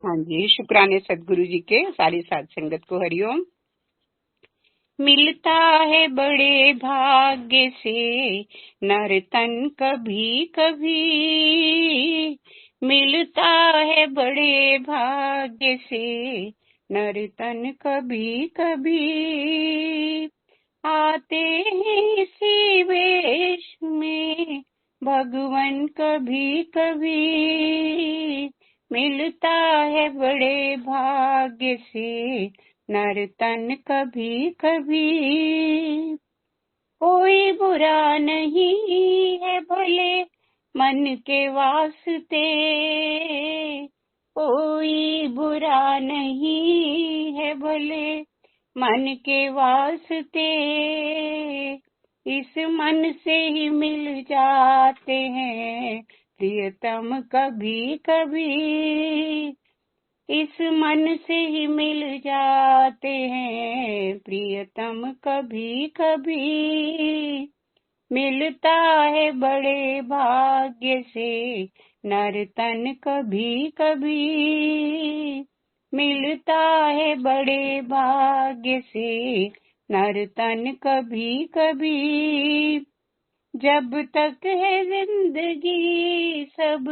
हाँ जी, शुक्राने सदगुरु जी के, सारी साध संगत को हरिओम। मिलता है बड़े भाग्य से नर तन कभी कभी, मिलता है बड़े भाग्य से नर तन कभी कभी। आते हैं इसी वेश में भगवान कभी कभी, मिलता है बड़े भाग्य से नर तन कभी कभी। कोई बुरा नहीं है भले मन के वास्ते, कोई बुरा नहीं है भले मन के वास्ते, इस मन से ही मिल जाते हैं प्रियतम कभी कभी, इस मन से ही मिल जाते हैं प्रियतम कभी कभी। मिलता है बड़े भाग्य से नर तन कभी कभी, मिलता है बड़े भाग्य से नर तन कभी कभी। जब तक है जिंदगी सब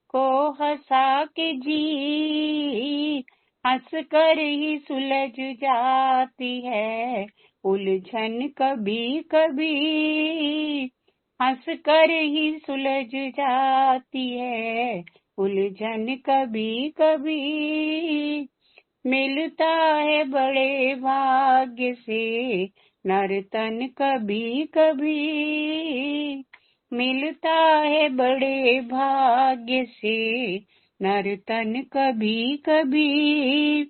को हंसा के जी, हंस कर ही सुलझ जाती है उलझन कभी कभी, हंस कर ही सुलझ जाती है उलझन कभी कभी। मिलता है बड़े भाग्य से नर तन कभी कभी, मिलता है बड़े भाग्य से नर तन कभी कभी।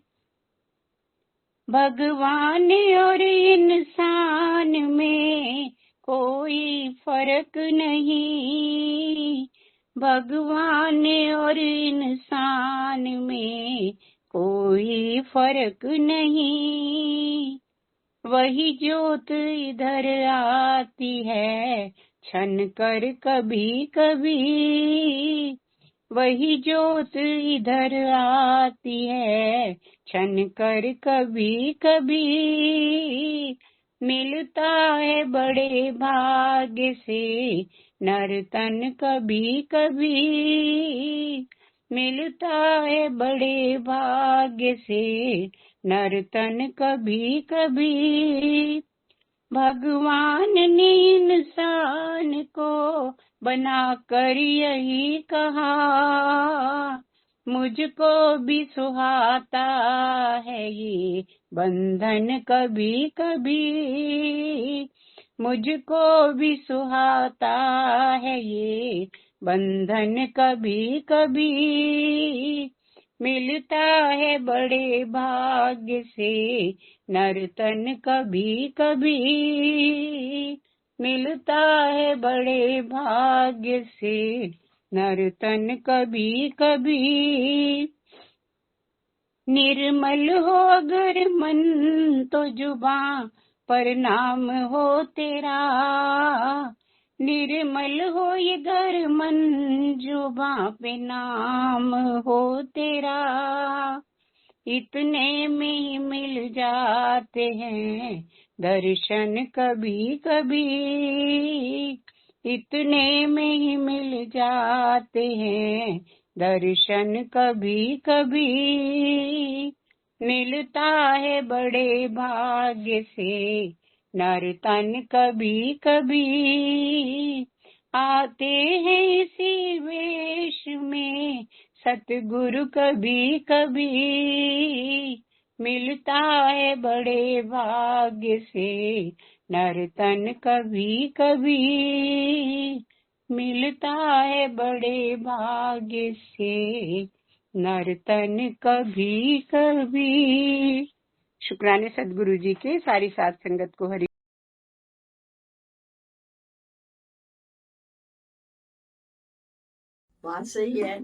भगवान और इंसान में कोई फर्क नहीं, भगवान और इंसान में कोई फर्क नहीं। वही ज्योत इधर आती है छन कर कभी कभी, वही ज्योत इधर आती है छन कर कभी कभी। मिलता है बड़े भाग्य से नर तन कभी कभी, मिलता है बड़े भाग्य से नर तन कभी कभी। भगवान ने इंसान को बनाकर यही कहा, मुझको भी सुहाता है ये बंधन कभी कभी, मुझको भी सुहाता है ये बंधन कभी कभी। मिलता है बड़े भाग्य से नर तन कभी कभी, मिलता है बड़े भाग्य से नर तन कभी कभी। निर्मल हो अगर मन तो जुबां पर नाम हो तेरा, निर्मल हो ये घर मन जुबां पे नाम हो तेरा, इतने में ही मिल जाते हैं दर्शन कभी कभी, इतने में ही मिल जाते हैं दर्शन कभी कभी। मिलता है बड़े भाग्य से नर तन कभी कभी, आते हैं इसी वेश में सतगुरु कभी कभी। मिलता है बड़े भाग्य से नर तन कभी कभी, मिलता है बड़े भाग्य से नर तन कभी कभी। शुक्राने सदगुरु जी के, सारी साध संगत को हरि। बात सही है,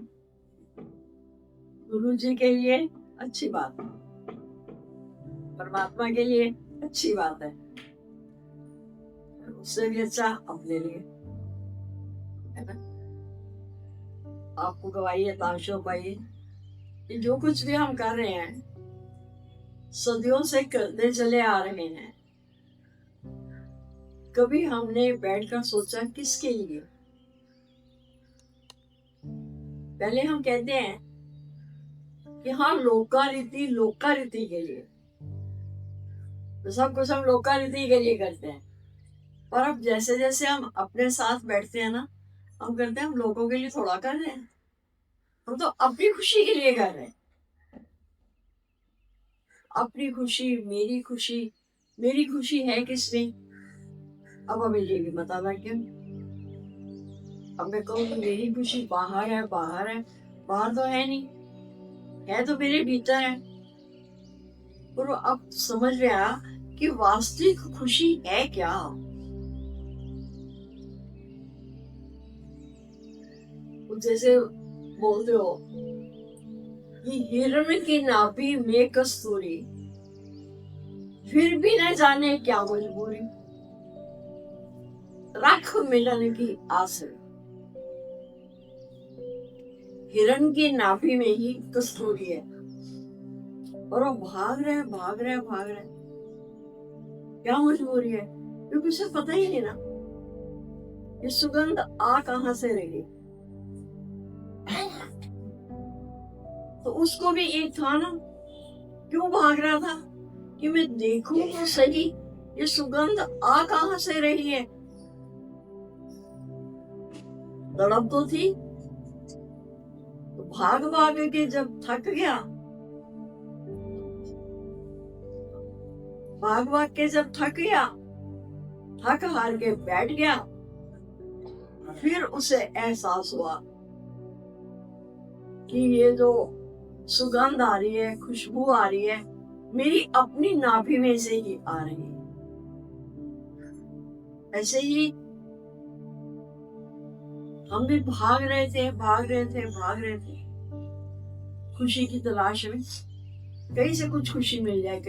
गुरु जी के लिए अच्छी बात है, परमात्मा के लिए अच्छी बात है, उससे भी अच्छा अपने लिए है ना। आपको गवाही है ताशो भाई, कि जो कुछ भी हम कर रहे हैं सदियों से करते चले आ रहे हैं, कभी हमने बैठकर सोचा किसके लिए? पहले हम कहते हैं कि हाँ लोकारीति के लिए, तो सब कुछ हम लोकारीति के लिए करते हैं। पर अब जैसे जैसे हम अपने साथ बैठते हैं ना, हम करते हैं हम लोगों के लिए थोड़ा कर रहे हैं, हम तो अपनी खुशी के लिए कर रहे हैं। अपनी खुशी, मेरी खुशी है किसमें? अब हमें ये भी बता क्यों? अब मैं कहूँ मेरी खुशी बाहर है, बाहर तो है नहीं, है तो मेरे भीतर है। और वो अब समझ गया कि वास्तविक खुशी है क्या। जैसे बोलते हो कि हिरण की नाभि में कस्तूरी, फिर भी न जाने क्या मजबूरी, रख मिलन की आस। हिरण की नाभि में ही कस्तूरी है और वो भाग रहे। क्या मजबूरी है? क्योंकि उसे पता ही नहीं ना ये सुगंध आ कहां से रही। तो उसको भी एक था ना, क्यों भाग रहा था कि मैं देखूं तो सही ये सुगंध आ कहां से रही है। तड़प तो थी, तो भाग के जब थक गया, थक हार के बैठ गया, फिर उसे एहसास हुआ कि ये जो सुगंध आ रही है, खुशबू आ रही है, मेरी अपनी नाभि में से ही आ रही है। ऐसे ही हम भी भाग रहे थे खुशी की तलाश में। कहीं से कुछ खुशी मिल जाए,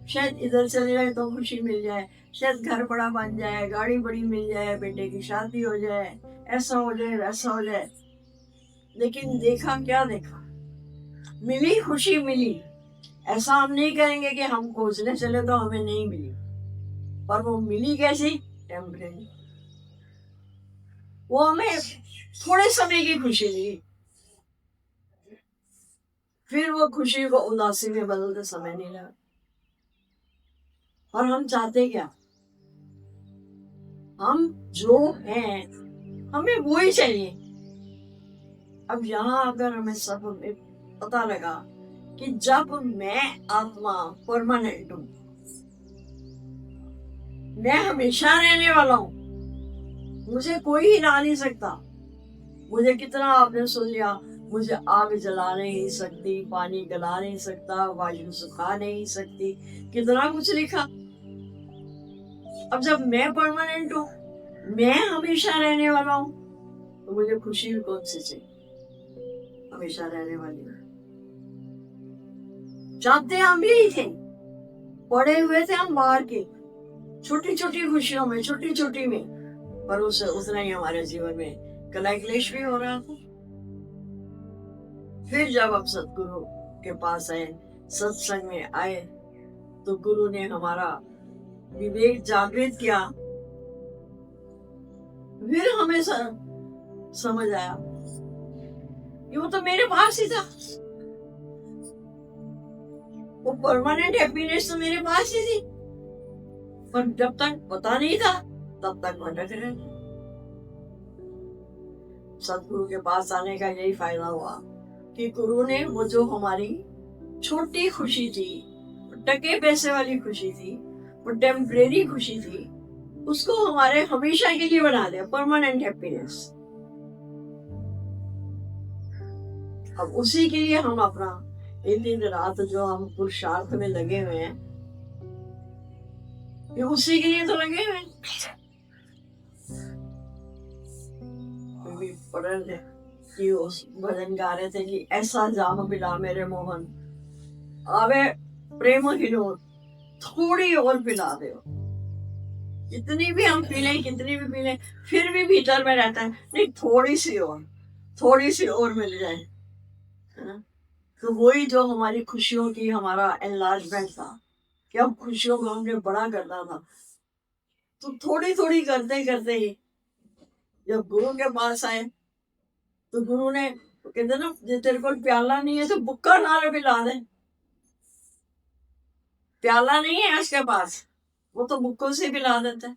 शायद इधर चले जाए तो खुशी मिल जाए, शायद घर बड़ा बन जाए, गाड़ी बड़ी मिल जाए, बेटे की शादी हो जाए, ऐसा हो जाए वैसा हो जाए। लेकिन क्या देखा? मिली खुशी मिली। ऐसा हम नहीं करेंगे कि हम खोजने चले तो हमें नहीं मिली, पर वो मिली कैसी? टेम्परेरी। वो हमें थोड़े समय की खुशी मिली, फिर वो खुशी को उदासी में बदलते समय नहीं लगा। और हम चाहते क्या? हम जो हैं हमें वो ही चाहिए। अब यहाँ अगर हमें सब पता लगा कि जब मैं आत्मा परमानेंट हूं, मैं हमेशा रहने वाला हूं, मुझे कोई हिला नहीं सकता। मुझे कितना आपने सुन लिया, मुझे आग जला नहीं सकती, पानी गला नहीं सकता, वायु सुखा नहीं सकती, कितना कुछ लिखा। अब जब मैं परमानेंट हूं, मैं हमेशा रहने वाला हूं, तो मुझे खुशी भी कौन सी चाहिए? हमेशा रहने वाली। चाहते हम यही थे, पड़े हुए थे हम बाहर के छोटी छोटी खुशियों में, छोटी में, पर उसे उतना ही हमारे जीवन में कलह क्लेश भी हो रहा था। फिर जब हम सतगुरु के पास आए, सत्संग में आए, तो गुरु ने हमारा विवेक जागृत किया। फिर हमें समझ आया कि वो तो मेरे पास ही था, वो परमानेंट हैप्पीनेस तो मेरे पास ही थी, पर जब तक पता नहीं था तब तक भटक रहे थे। सतगुरु के पास आने का यही फायदा हुआ कि गुरु ने वो जो हमारी छोटी खुशी थी, टके पैसे वाली खुशी थी, वो टेम्परेरी खुशी थी, उसको हमारे हमेशा के लिए बना दिया परमानेंट हैप्पीनेस। अब उसी के लिए हम अपना दिन रात जो हम पुरुषार्थ में लगे हुए हैं, ये उसी के लिए तो लगे हुए हैं। पढ़ रहे थे कि उस भजन गा रहे थे कि ऐसा जाम पिला मेरे मोहन, आवे प्रेम हिलोर, थोड़ी और पिला दे। कितनी भी हम पी लें, फिर भी भीतर में रहता है नहीं, थोड़ी सी और मिल जाए। है ना। तो वही जो हमारी खुशियों की हमारा एनलार्जमेंट था कि अब खुशियों को हमने बड़ा करना था। तो थोड़ी थोड़ी करते करते ही जब गुरु के पास आए तो गुरु ने कहते ना, जो तेरे को प्याला नहीं है तो बुक्का नारे पिला दे। प्याला नहीं है उसके पास, वो तो बुक्कों से पिला देता है।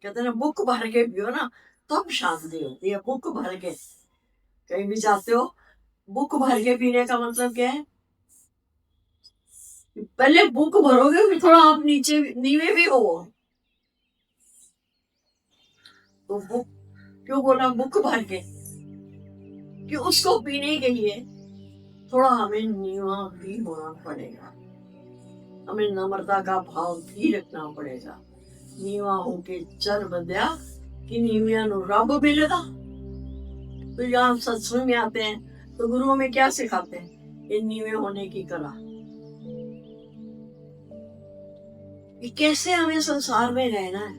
कहते ना बुक भर के पियो ना, तब शांति होती है। बुक भर के कहीं भी जाते हो, बुक भर के पीने का मतलब क्या है? पहले बुक भरोगे फिर थोड़ा आप नीचे नीवे भी हो। तो बुक क्यों बोला बुक भर के? कि उसको पीने के लिए थोड़ा हमें नीवा भी होना पड़ेगा, हमें नम्रता का भाव भी रखना पड़ेगा। नीवा होके चल बंदिया कि नीविया नु रब मिलेगा। तो यहाँ सत्संग में आते हैं तो गुरुओं में क्या सिखाते हैं? ये नीवे होने की कला, कि कैसे हमें संसार में रहना है।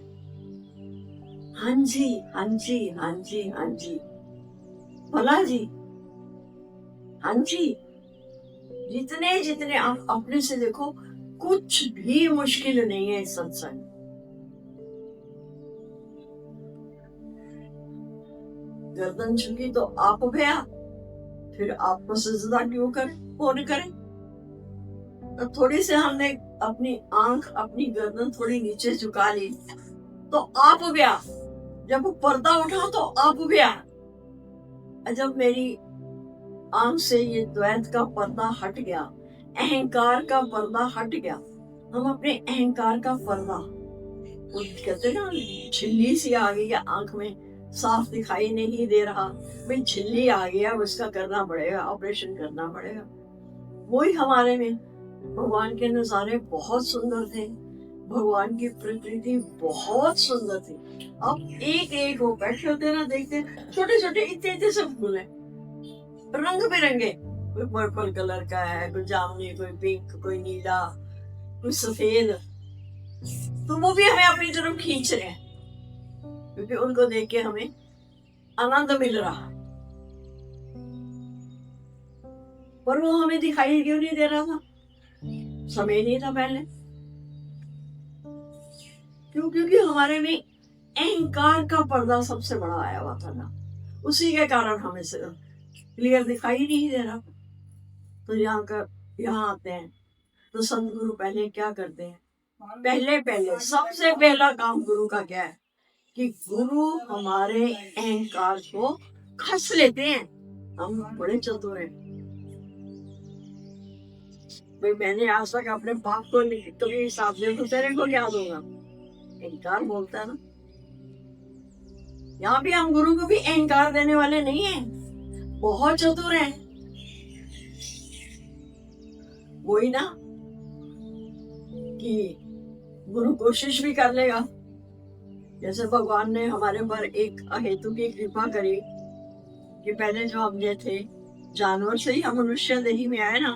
हाँ जी, हाँ जी, हाँ जी, हाँ जी, भला जी, हाँ जी। जितने जितने आप अपने से देखो, कुछ भी मुश्किल नहीं है इस सत्संग। गर्दन झुकी तो आप भया, फिर आपको सजदा क्यों करे, कौन करे? तो थोड़ी से हमने अपनी आंख अपनी गर्दन थोड़ी नीचे झुका ली तो आप गया। जब पर्दा उठा तो आप गया। जब मेरी आंख से ये द्वैत का पर्दा हट गया, अहंकार का पर्दा हट गया, हम अपने अहंकार का पर्दा, वो कहते ना झिल्ली सी आ गई है आंख में, साफ दिखाई नहीं दे रहा, भाई झिल्ली आ गया, उसका करना पड़ेगा, ऑपरेशन करना पड़ेगा। वही हमारे में भगवान के नजारे बहुत सुंदर थे, भगवान की प्रकृति बहुत सुंदर थी। अब एक एक वो बैठे होते ना, देखते छोटे छोटे इतने इतने से फूल है, रंग बिरंगे, कोई पर्पल कलर का है, कोई जामुनी, कोई पिंक, कोई नीला, कोई सफेद। तो वो भी हमें अपनी तरफ खींच रहे हैं, क्योंकि उनको देख के हमें आनंद मिल रहा। पर वो हमें दिखाई क्यों नहीं दे रहा था? समय नहीं था पहले। क्यों? क्योंकि हमारे में अहंकार का पर्दा सबसे बड़ा आया हुआ था ना, उसी के कारण हमें क्लियर दिखाई नहीं दे रहा। तो यहाँ आते हैं तो संत गुरु पहले क्या करते हैं? पहले सबसे पहला काम गुरु का क्या है? कि गुरु हमारे अहंकार को खस लेते हैं। हम बड़े चतुर हैं भाई, मैंने आज तक अपने बाप को कभी हिसाब दे तो तेरे को क्या दूंगा, अहंकार बोलता है ना। यहाँ भी हम गुरु को भी अहंकार देने वाले नहीं हैं, बहुत चतुर हैं। वही ना कि गुरु कोशिश भी कर लेगा। जैसे भगवान ने हमारे पर एक अहेतु की कृपा करी कि पहले जो हम ये थे जानवर से ही हम मनुष्य देही में आए ना,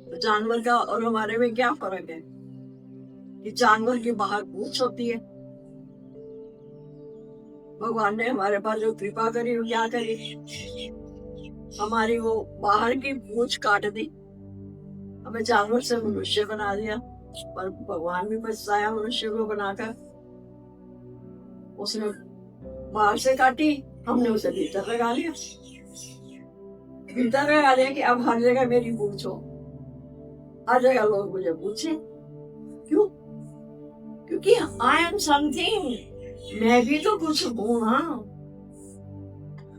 तो जानवर का और हमारे में क्या फर्क है? कि जानवर की बाहर पूंछ होती है, भगवान ने हमारे पास जो कृपा करी वो क्या करी? हमारी वो बाहर की पूंछ काट दी, हमें जानवर से मनुष्य बना दिया। पर भगवान भी पछताया मनुष्य को बनाकर, उसने बाहर से काटी, हमने उसे भीतर लगा लिया। भीतर लगा लिया कि अब हर जगह मेरी पूंछ हो, हर जगह लोग मुझे पूछे। क्यों? क्योंकि आई एम समथिंग, मैं भी तो कुछ हूं ना।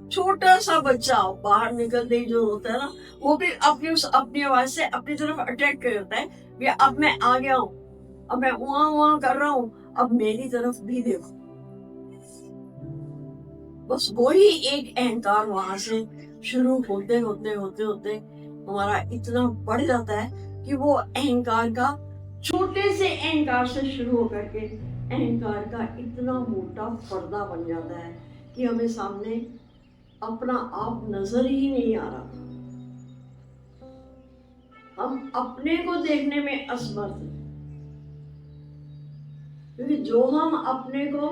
छोटा सा बच्चा बाहर निकलते ही जो होता है ना, वो भी अपनी आवाज से अपनी तरफ अट्रैक्ट करता है कि अब मैं आ गया हूं, अब मैं वहां कर रहा हूं, अब मेरी तरफ भी देखो। बस वही एक अहंकार वहां से शुरू होते होते होते होते हमारा इतना बढ़ जाता है कि वो अहंकार का, छोटे से अहंकार से शुरू होकर के अहंकार का इतना मोटा पर्दा बन जाता है कि हमें सामने अपना आप नजर ही नहीं आ रहा। हम अपने को देखने में असमर्थ हैं, क्योंकि जो हम अपने को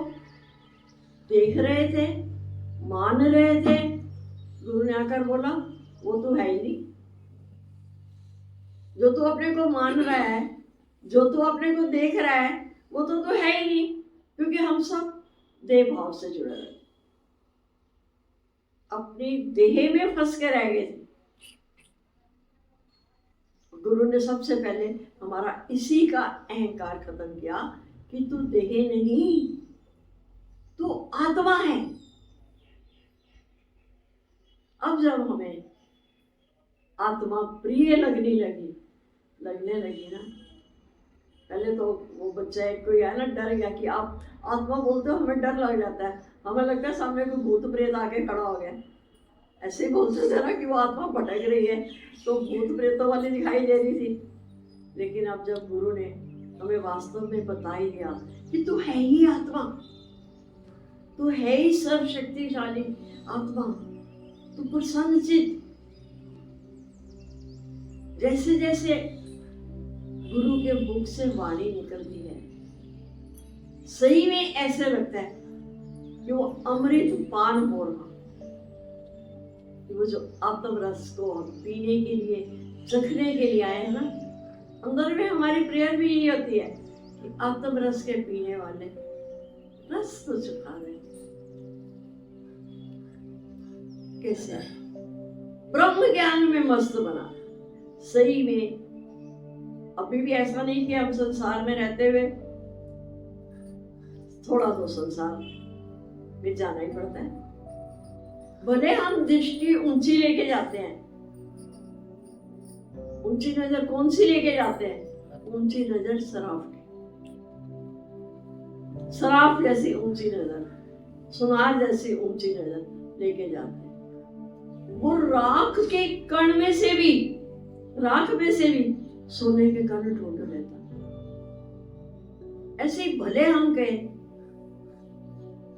देख रहे थे, मान रहे थे, गुरु ने आकर बोला वो तो है ही नहीं। जो तू अपने को मान रहा है, जो तू अपने को देख रहा है, वो तो है ही नहीं, क्योंकि हम सब देह भाव से जुड़े रहे, अपनी देह में फंस के रह गए थे। गुरु ने सबसे पहले हमारा इसी का अहंकार खत्म किया कि तू देह नहीं, तू आत्मा है। अब जब हमें आत्मा प्रिय लगने लगी ना, पहले तो वो बच्चा एक कोई है ना, डर गया कि आप आत्मा बोलते हो, हमें डर लग जाता है, हमें लगता है सामने कोई भूत प्रेत आके खड़ा हो गया। ऐसे ही बोलते थे ना कि वो आत्मा भटक रही है, तो भूत प्रेतों वाली दिखाई दे रही थी। लेकिन अब जब गुरु ने हमें वास्तव में बता ही दिया कि तू है ही आत्मा, तू है ही सर्वशक्तिशाली आत्मा, तू प्रसन्न चित्त। जैसे जैसे गुरु के मुख से वाणी निकलती है, सही में ऐसे लगता है कि वो अमृत पान हो रहा, कि वो जो आत्म रस को हम पीने के लिए, चखने के लिए आए हैं ना, अंदर में हमारी प्रेयर भी यही होती है कि आत्म रस के पीने वाले रस तो चखा रहे। कैसे ब्रह्म ज्ञान में मस्त बना। सही में अभी भी ऐसा नहीं कि हम संसार में रहते हुए थोड़ा तो संसार में जाना ही पड़ता है। भले हम दृष्टि ऊंची लेके जाते हैं, ऊंची नजर कौन सी लेके जाते हैं? ऊंची नजर शराफ जैसी ऊंची नजर, सुनार जैसी ऊंची नजर लेके जाते हैं। वो राख के कण में से भी, राख में से भी सोने के कण ढूंढ लेता। ऐसे ही भले हम कहें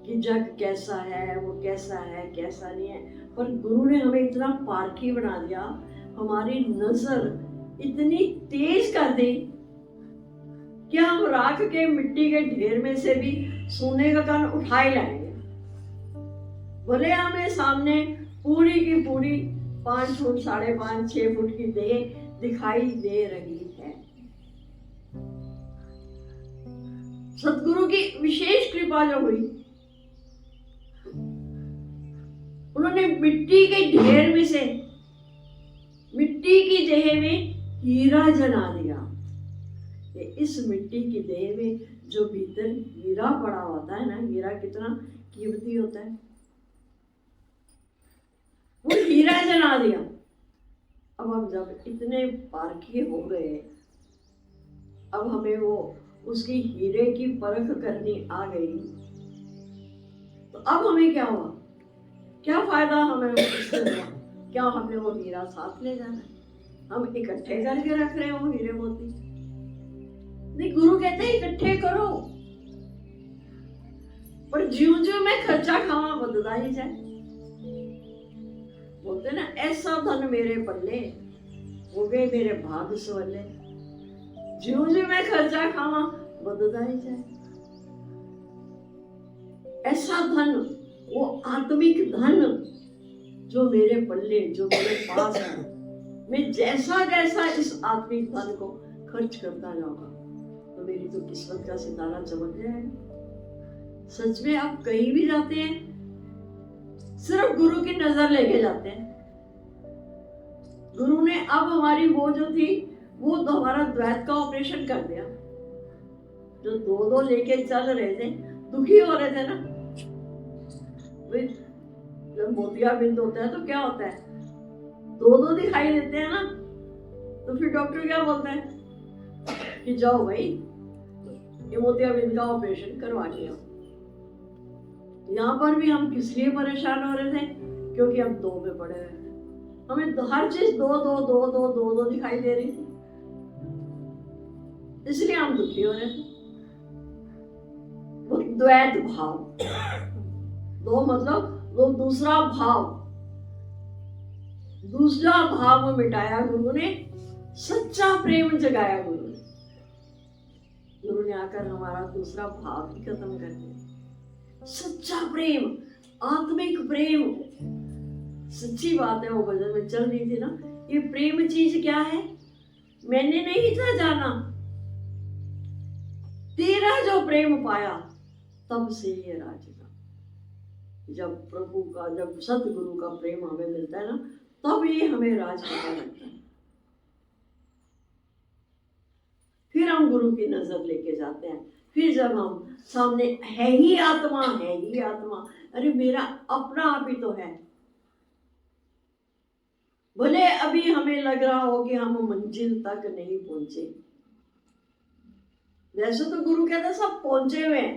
कि जग कैसा है, वो कैसा है, कैसा नहीं है, पर गुरु ने हमें इतना पारखी बना दिया, हमारी नजर इतनी तेज कर दी कि हम राख के मिट्टी के ढेर में से भी सोने का कण उठा ही लाएंगे। भले हमें सामने पूरी की पूरी 5 फुट 5.5 6 फुट की देह दिखाई दे रही है। सतगुरु की विशेष कृपा जो हुई, उन्होंने मिट्टी के ढेर में से, मिट्टी की देह में हीरा जना दिया। इस मिट्टी की देह में जो भीतर हीरा पड़ा होता है ना, हीरा कितना कीमती होता है, वो हीरा जना दिया। अब हम जब इतने पारखी हो गए, अब हमें वो उसकी हीरे की परख करनी आ गई, तो अब हमें क्या हुआ, क्या फायदा हमें उससे हुआ? क्या हमें वो हीरा साथ ले जाना है? हम इकट्ठे करके रख रहे हो हीरे मोती? नहीं, गुरु कहते हैं इकट्ठे करो, पर ज्यों ज्यों मैं खर्चा खावा बदला ही जाए। बोलते ना, ऐसा धन मेरे पल्ले हो गए मेरे भाग सवले, ज्यों ज्यों मैं खर्चा खावा बदला ही जाए। ऐसा धन, वो आत्मिक धन जो मेरे पल्ले, जो मेरे पास है, मैं जैसा जैसा इस आत्मिक धन को खर्च करता जाऊंगा, तो मेरी तो किस्मत का सितारा चमक जाएगा। सच में आप कहीं भी जाते हैं, सिर्फ गुरु की नजर लेके जाते हैं। गुरु ने अब हमारी वो जो थी, वो तो हमारा द्वैत का ऑपरेशन कर दिया। जो 2 लेके चल रहे थे, दुखी हो रहे थे ना, जब मोतियाबिंद होता है तो क्या होता है, 2 दिखाई देते हैं ना, तो फिर डॉक्टर क्या बोलते हैं कि जाओ भाई, ये मोतियाबिंद का ऑपरेशन करवा के आओ। यहाँ पर भी हम किस लिए परेशान हो रहे थे? क्योंकि हम 2 में पड़े हुए थे। हमें हर चीज 2 दिखाई दे रही थी, इसलिए हम दुखी हो रहे थे। वो द्वैत भाव, 2 मतलब वो दूसरा भाव, दूसरा भाव मिटाया गुरु ने, सच्चा प्रेम जगाया गुरु ने। गुरु ने आकर हमारा दूसरा भाव ही खत्म कर दिया। सच्चा प्रेम, आत्मिक प्रेम, सच्ची बात है, वो भजन में चल रही थी ना, ये प्रेम चीज क्या है मैंने नहीं था जाना, तेरा जो प्रेम पाया तब से ये राजना। जब प्रभु का, जब सतगुरु का प्रेम हमें मिलता है ना, तब ये हमें राज पता लगता है। फिर हम गुरु की नजर लेके जाते हैं। फिर जब हम सामने है ही आत्मा, है ही आत्मा, अरे मेरा अपना आप ही तो है। भले अभी हमें लग रहा हो कि हम मंजिल तक नहीं पहुंचे, वैसे तो गुरु कहते सब पहुंचे हुए हैं,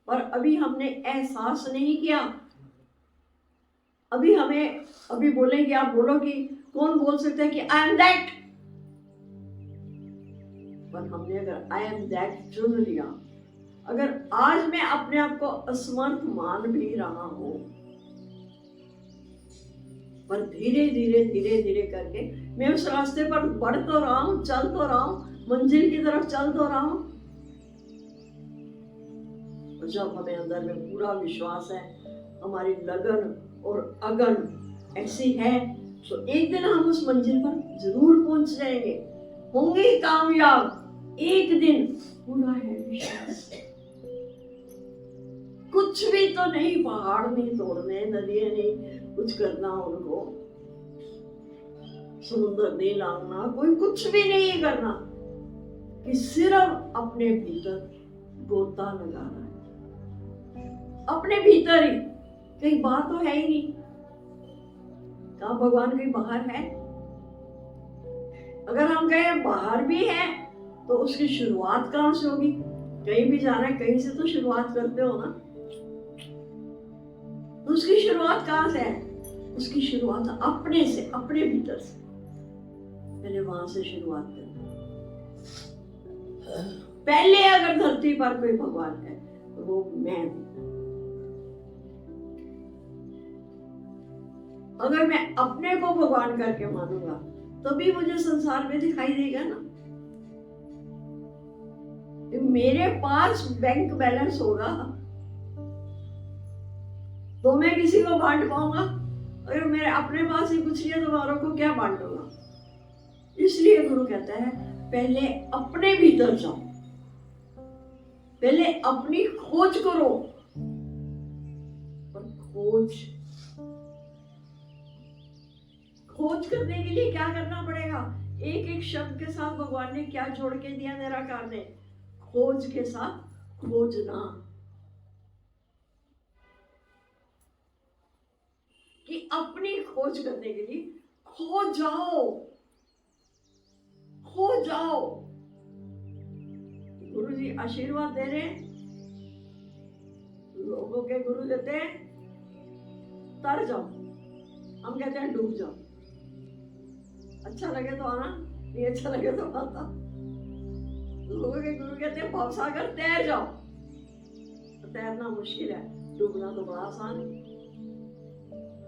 पर अभी हमने एहसास नहीं किया। अभी हमें, अभी बोलेंगे, आप बोलो कि कौन बोल सकता है कि आई एम दैट, पर हमने अगर आई एम दैट चुन लिया, अगर आज मैं अपने आप को असमर्थ मान भी रहा हूं, पर धीरे धीरे धीरे धीरे करके मैं उस रास्ते पर बढ़ तो रहा हूं, चल तो रहा हूं, मंजिल की तरफ चल तो रहा हूं। और जब हमें अंदर में पूरा विश्वास है, हमारी लगन और अगन ऐसी है, तो एक दिन हम उस मंजिल पर जरूर पहुंच जाएंगे, होंगे कामयाब एक दिन। पूरा है विश्वास। कुछ भी तो नहीं, पहाड़ नहीं तोड़ने, नदियां नहीं कुछ करना, उनको समुद्र नहीं लांगना, कोई कुछ भी नहीं करना, कि सिर्फ अपने भीतर गोता लगाना है, अपने भीतर ही। कहीं बाहर तो है ही नहीं, कहाँ भगवान कहीं बाहर है? अगर हम कहें बाहर भी है तो उसकी शुरुआत कहाँ से होगी? कहीं भी जाना है, कहीं से तो शुरुआत करते हो ना, तो उसकी शुरुआत कहाँ से है? उसकी शुरुआत अपने से, अपने भीतर से। पहले वहां से शुरुआत करनी। पहले अगर धरती पर कोई भगवान है तो वो मैं हूं। अगर मैं अपने को भगवान करके मानूंगा तभी मुझे संसार में दिखाई देगा ना। मेरे पास बैंक बैलेंस होगा तो मैं किसी को बांट पाऊंगा। अगर मेरे अपने पास ही कुछ नहीं है तो औरों को क्या बांटूंगा? इसलिए गुरु कहता है पहले अपने भीतर जाओ, पहले अपनी खोज करो। और खोज करने के लिए क्या करना पड़ेगा? एक एक शब्द के साथ भगवान ने क्या जोड़ के दिया निराकार ने? खोज के साथ खोजना, कि अपनी खोज करने के लिए खो जाओ, खो जाओ। गुरु जी आशीर्वाद दे रहे हैं, लोगों के गुरु देते हैं तर जाओ, हम कहते हैं डूब जाओ। अच्छा लगे तो आना, नहीं अच्छा लगे तो आता। लोगों के गुरु कहते हैं भवसागर तैर जाओ। तो तैरना मुश्किल है, डूबना तो बड़ा आसान है।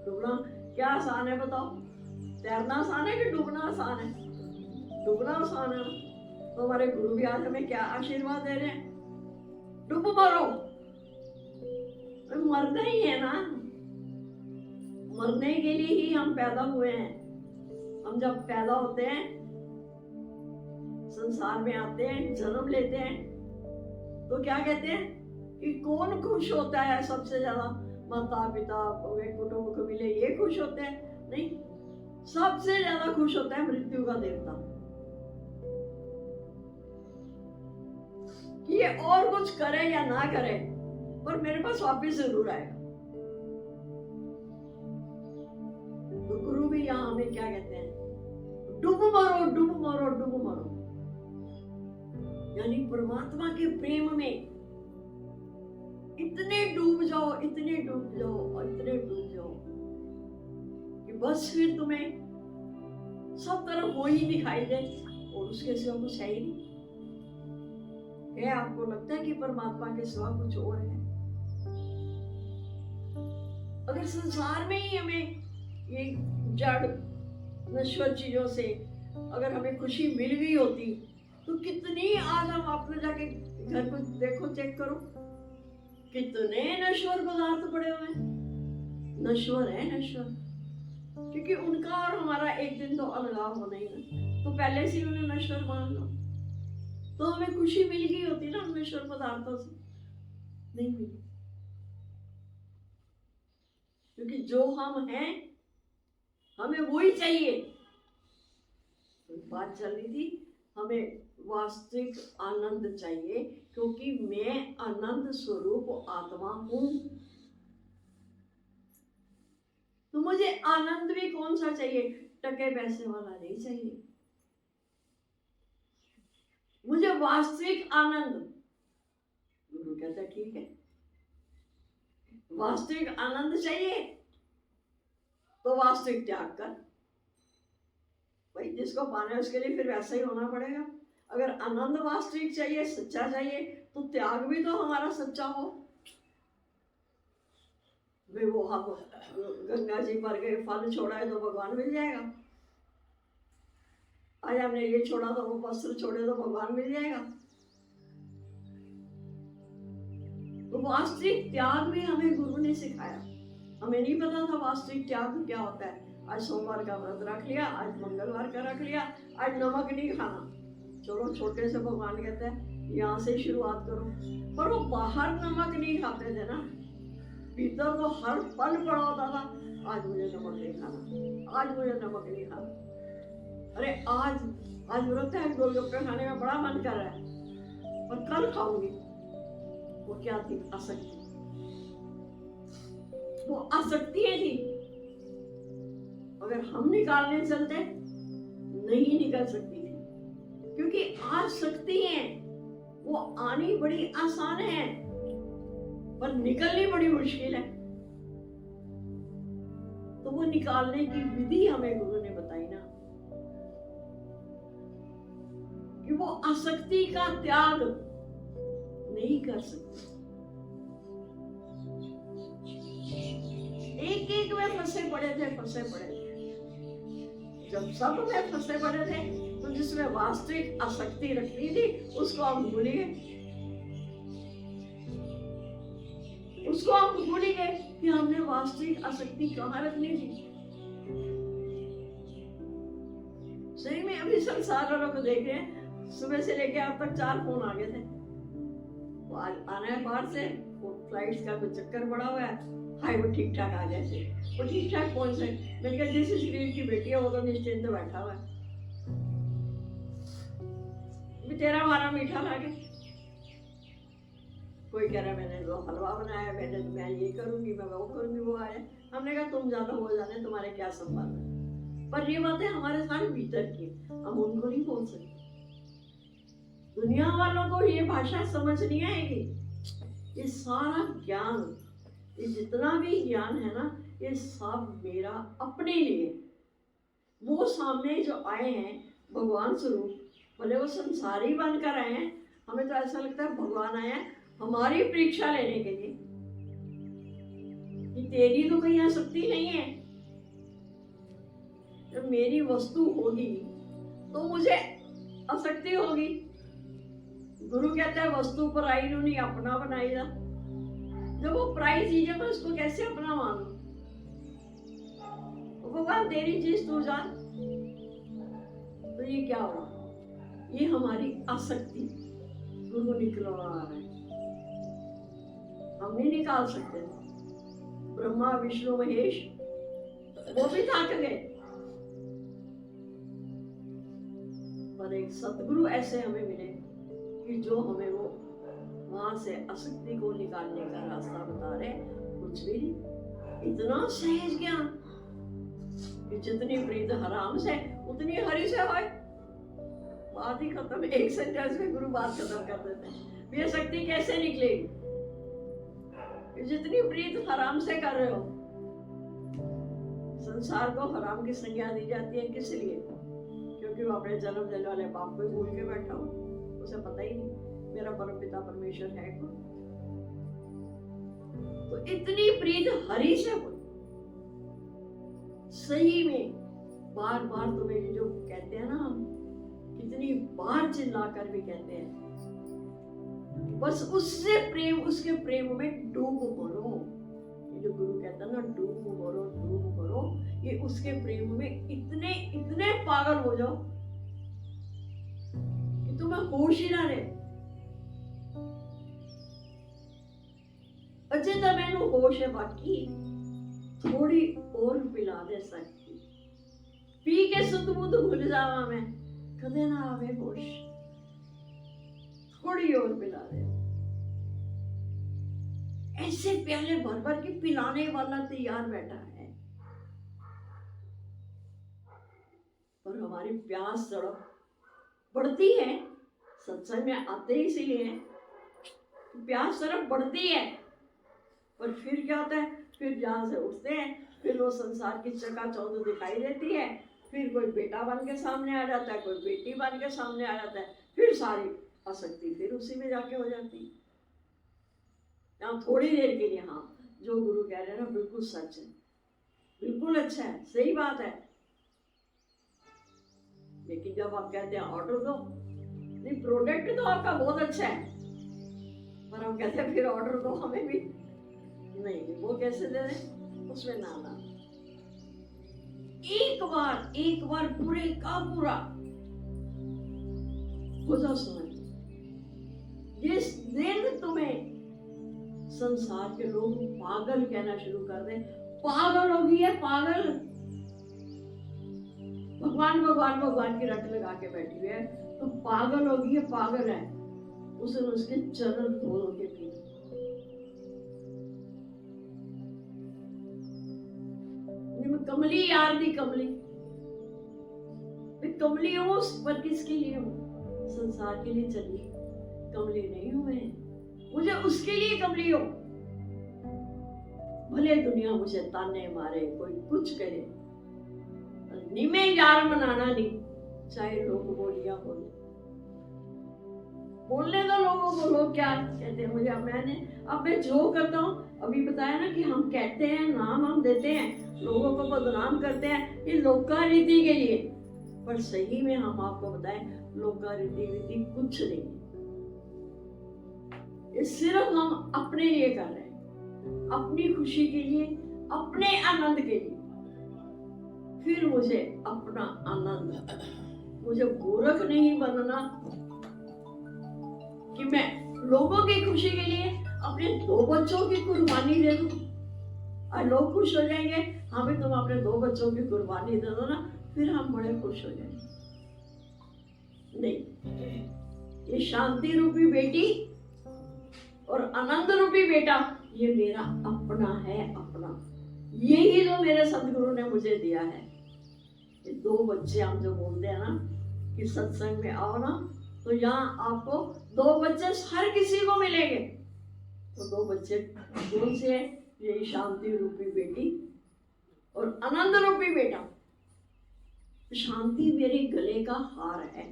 डूबना क्या आसान है बताओ? तैरना आसान है कि डूबना आसान है? डूबना आसान है ना। तो हमारे गुरु भी आज हमें क्या आशीर्वाद दे रहे हैं? डूब मरो। मरना ही है ना, मरने के लिए ही हम पैदा हुए हैं। हम जब पैदा होते हैं, संसार में आते हैं, जन्म लेते हैं, तो क्या कहते हैं कि कौन खुश होता है सबसे ज्यादा? माता पिता कुटुंब कबीले ये खुश होते हैं? नहीं, सबसे ज्यादा खुश होता है मृत्यु का देवता, कि ये और कुछ करे या ना करे पर मेरे पास वापिस जरूर आएगा। तो गुरु भी यहाँ हमें क्या कहते हैं? डूब मरो, डूब मरो, डूब मरो। यानी परमात्मा के प्रेम में इतने डूब जाओ, इतने डूब जाओ और इतने डूब जाओ कि बस फिर तुम्हें सब तरफ वो ही दिखाई दे और उसके सिवा कुछ है ही नहीं। है आपको लगता है कि परमात्मा के सिवा कुछ और है? अगर संसार में ही हमें ये जड़ नश्वर चीजों से अगर हमें खुशी मिल गई होती तो कितनी, आज हम अपने जाके घर को देखो, चेक करो, कितने नश्वर पदार्थ पड़े हुए हैं। नश्वर है, नश्वर। क्योंकि उनका और हमारा एक दिन तो अलगाव होना ही ना, तो पहले से ही उन्हें नश्वर मान लो, तो हमें खुशी मिल गई होती ना उन नश्वर पदार्थों से, नहीं मिली। क्योंकि जो हम हैं हमें वही चाहिए। तो बात चल रही थी, हमें वास्तविक आनंद चाहिए, क्योंकि मैं आनंद स्वरूप आत्मा हूं। तो मुझे आनंद भी कौन सा चाहिए? टके पैसे वाला नहीं चाहिए, मुझे वास्तविक आनंद। गुरु कहता है ठीक है, वास्तविक आनंद चाहिए तो वास्तविक त्याग कर। भाई जिसको पाना है उसके लिए फिर वैसा ही होना पड़ेगा। अगर आनंद वास्तविक चाहिए, सच्चा चाहिए, तो त्याग भी तो हमारा सच्चा हो। भाई वो हम गंगा जी पर गए, फल छोड़ा है तो भगवान मिल जाएगा। आज हमने ये छोड़ा तो वो वस्त्र छोड़े तो भगवान मिल जाएगा। तो वास्तविक त्याग भी हमें गुरु ने सिखाया। हमें नहीं पता था वास्तविक त्याग क्या होता है। आज सोमवार का व्रत रख लिया, आज मंगलवार का रख लिया, आज नमक नहीं खाना। चलो छोटे से भगवान कहते हैं यहाँ से शुरुआत करो, पर वो बाहर नमक नहीं खाते थे ना, भीतर वो हर पल पड़ा होता था, आज मुझे नमक नहीं खाना, आज मुझे नमक नहीं खाना। अरे आज व्रत है, गोलगप्पे खाने का बड़ा मन कर रहा है, पर कल खाऊंगी। वो क्या थी? आसक्ति। वो आसक्तियां थी। अगर हम निकालने चलते नहीं निकल सकती थी, क्योंकि आसक्ति है वो आनी बड़ी आसान है पर निकलनी बड़ी मुश्किल है। तो वो निकालने की विधि हमें गुरु ने बताई ना, कि वो आसक्ति का त्याग नहीं कर सकते। एक में फंसे पड़े थे। जब सब में फंसे पड़े थे तो जिसमें वास्तविक आसक्ति रखनी थी उसको हम भूल गए। कि हमने वास्तविक आसक्ति कहाँ रखनी थी। सही में अभी संसार वालों को देख रहे हैं, सुबह से लेके अब तक 4 फोन आ गए थे। वो आना है बाहर से, वो फ्लाइट्स का कुछ चक्कर पड़ा हुआ है, हाय वो ठीक ठाक आ जाए। वो ठीक ठाक कौन से? मैंने कहा जिस शरीर की बेटी है वो तो निश्चिंत बैठा हुआ है, तेरा हमारा मीठा लागे। कोई कह रहा मैंने तो हलवा बनाया, मैं ये करूंगी, मैं वो करूंगी, वो आया। हमने कहा तुम ज्यादा हो जाने, तुम्हारे क्या संबंध है। पर ये बातें हमारे साथ भीतर की, हम उनको नहीं बोल सकते। दुनिया वालों को ये भाषा समझ नहीं आएगी। ये सारा ज्ञान, ये जितना भी ज्ञान है ना, ये सब मेरा अपने लिए। वो सामने जो आए हैं भगवान स्वरूप, भले वो संसारी बनकर आए हैं, हमें तो ऐसा लगता है भगवान आया है हमारी परीक्षा लेने के लिए कि तेरी तो कहीं आसक्ति नहीं है। जब मेरी वस्तु होगी तो मुझे आसक्ति होगी। गुरु कहता है वस्तु पराई नु नहीं अपना बनाई जा। जब वो पराई चीज है मैं उसको कैसे अपना मानूं? भगवान तेरी चीज तू जान। तो ये क्या हुआ? ये हमारी आसक्ति गुरु निकलवा रहा है, हम नहीं निकाल सकते। ब्रह्मा विष्णु महेश वो भी थक गए, पर एक सतगुरु ऐसे हमें मिले कि जो हमें वो वहां से आसक्ति को निकालने का रास्ता बता रहे। कुछ भी नहीं, इतना सहज ज्ञान कि जितनी प्रीत हराम से उतनी हरि से होए। बात ही खत्म। एक सेंटेंस में गुरु बात खत्म कर देते हैं। ये शक्ति कैसे निकलेगी? जितनी प्रीत हराम से कर रहे हो। संसार को हराम की संज्ञा दी जाती है, किस लिए? क्योंकि वो अपने जन्म देने वाले बाप को भूल के बैठा हो, उसे पता ही नहीं मेरा परम पिता परमेश्वर है कौन। तो इतनी प्रीत हरि से हो। सही में बार बार तुम्हें जो कहते हैं ना, हम कितनी बार चिल्लाकर भी कहते हैं, बस उससे प्रेम, उसके प्रेम में डूब पड़ो। जो गुरु कहता ना डूब करो, ये उसके प्रेम में इतने इतने पागल हो जाओ कि तुम्हें होश ही ना रहे। अजय तो मैनू होश है, बाकी थोड़ी और पिला दे सकती, पी के सुध बुध भूल जावा मैं, कदे ना आवे होश, थोड़ी और पिला दे। ऐसे प्याले भर भर के पिलाने वाला तैयार बैठा है, पर हमारी प्यास तड़प बढ़ती है। सत्संग में आते ही इसीलिए प्यास तड़प बढ़ती है, पर फिर क्या होता है, फिर जहां से उठते हैं, फिर वो संसार की चकाचौंध दिखाई देती है, फिर कोई बेटा बन के सामने आ जाता है, कोई बेटी बन के सामने आ जाता है, फिर सारी आसक्ति फिर उसी में जाके हो जाती है। यहाँ थोड़ी देर के लिए हाँ, जो गुरु कह रहे हैं ना बिल्कुल सच है, बिल्कुल अच्छा है, सही बात है। लेकिन जब आप कहते हैं ऑर्डर दो, नहीं प्रोडक्ट तो आपका बहुत अच्छा है, पर हम कहते हैं फिर ऑर्डर दो हमें भी, नहीं वो कैसे दे रहे, उसमें ना एक बार पूरे का पूरा हो जाओ समझ। जिस दिन तुम्हें संसार के लोग पागल कहना शुरू कर दें, पागल होगी है पागल, भगवान की रट लगा के बैठी हुई है, तो पागल होगी है पागल है, उसे उसके चरण धो के पी। कमली यार दी कमली, मैं कमली हूँ पर किसके लिए हूँ, संसार के लिए चली, कमली नहीं हूँ मैं, मुझे उसके लिए कमली हो। भले दुनिया मुझे ताने मारे, कोई कुछ कहे, नहीं मैं यार मनाना नहीं, चाहे लोग बोलिया बोले, बोलने दो लोगों को, लोग क्या कहते हैं मुझे। अब मैं जो करता हूँ, अभी बताया ना कि हम कहते हैं, नाम हम देते हैं, लोगों को बदनाम करते हैं, ये लोका रीति के लिए, पर सही में हम आपको बताएं लोका रीति कुछ नहीं, ये सिर्फ हम अपने लिए कर रहे हैं, अपनी खुशी के लिए, अपने आनंद के लिए। फिर मुझे अपना आनंद, मुझे गोरख नहीं बनना कि मैं लोगों की खुशी के लिए अपने 2 बच्चों की कुर्बानी दे दूं, और लोग खुश हो जाएंगे, हाँ भी तुम अपने 2 बच्चों की कुर्बानी दे दो ना, फिर हम बड़े खुश हो जाएंगे। नहीं, ये शांति रूपी बेटी और आनंद रूपी बेटा, ये मेरा अपना है, अपना, यही जो मेरे सदगुरु ने मुझे दिया है। ये 2 बच्चे हम जो बोलते हैं ना कि सत्संग में आओ ना, तो यहाँ आपको 2 बच्चे हर किसी को मिलेंगे, तो 2 बच्चे कौन से हैं, यही शांति रूपी बेटी और आनंद रूपी बेटा। शांति मेरे गले का हार है,